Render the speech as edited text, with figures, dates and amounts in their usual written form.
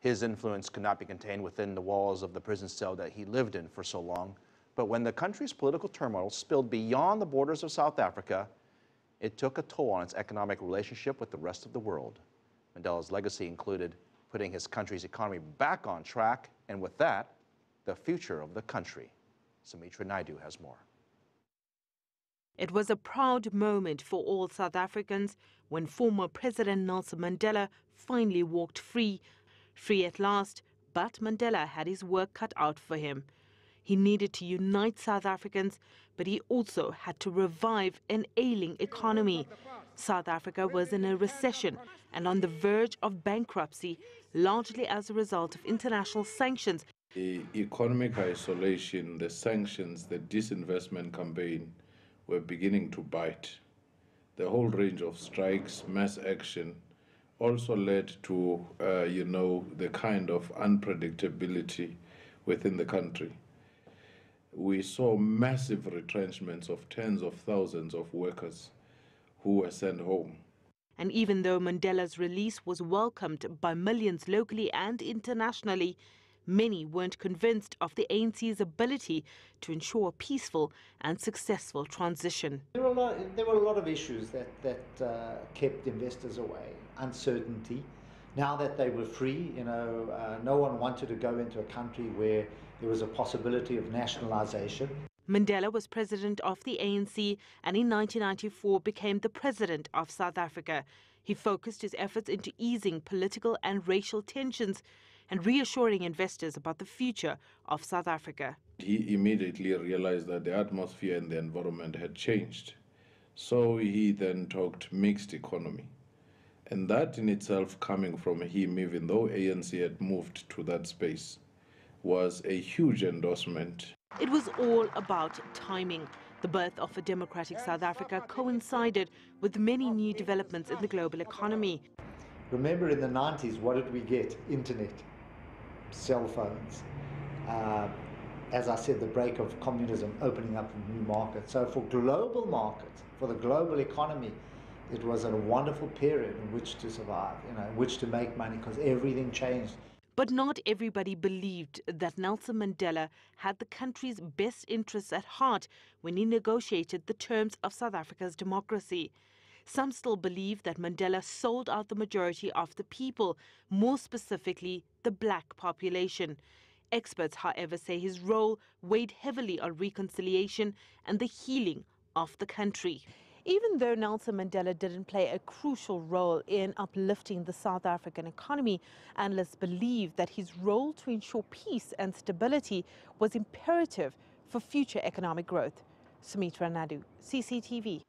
His influence could not be contained within the walls of the prison cell that he lived in for so long. But when the country's political turmoil spilled beyond the borders of South Africa, it took a toll on its economic relationship with the rest of the world. Mandela's legacy included putting his country's economy back on track, and with that, the future of the country. Sumitra Nydoo has more. It was a proud moment for all South Africans when former President Nelson Mandela finally walked free at last, but Mandela had his work cut out for him. He needed to unite South Africans, but he also had to revive an ailing economy. South Africa was in a recession and on the verge of bankruptcy, largely as a result of international sanctions. The economic isolation, the sanctions, the disinvestment campaign were beginning to bite. The whole range of strikes, mass action, also led to, the kind of unpredictability within the country. We saw massive retrenchments of tens of thousands of workers who were sent home. And even though Mandela's release was welcomed by millions locally and internationally, many weren't convinced of the ANC's ability to ensure a peaceful and successful transition. There were a lot of issues that kept investors away. Uncertainty. Now that they were free, no one wanted to go into a country where there was a possibility of nationalization. Mandela was president of the ANC and in 1994 became the president of South Africa. He focused his efforts into easing political and racial tensions and reassuring investors about the future of South Africa. He immediately realized that the atmosphere and the environment had changed. So he then talked mixed economy. And that in itself, coming from him, even though ANC had moved to that space, was a huge endorsement. It was all about timing. The birth of a democratic South Africa coincided with many new developments in the global economy. Remember in the 90s, what did we get? Internet, cell phones. As I said, the break of communism opening up new markets. So for global markets, for the global economy, it was a wonderful period in which to survive, in which to make money, because everything changed. But not everybody believed that Nelson Mandela had the country's best interests at heart when he negotiated the terms of South Africa's democracy. Some still believe that Mandela sold out the majority of the people, more specifically the black population. Experts, however, say his role weighed heavily on reconciliation and the healing of the country. Even though Nelson Mandela didn't play a crucial role in uplifting the South African economy, analysts believe that his role to ensure peace and stability was imperative for future economic growth. Sumitra Nydoo, CCTV.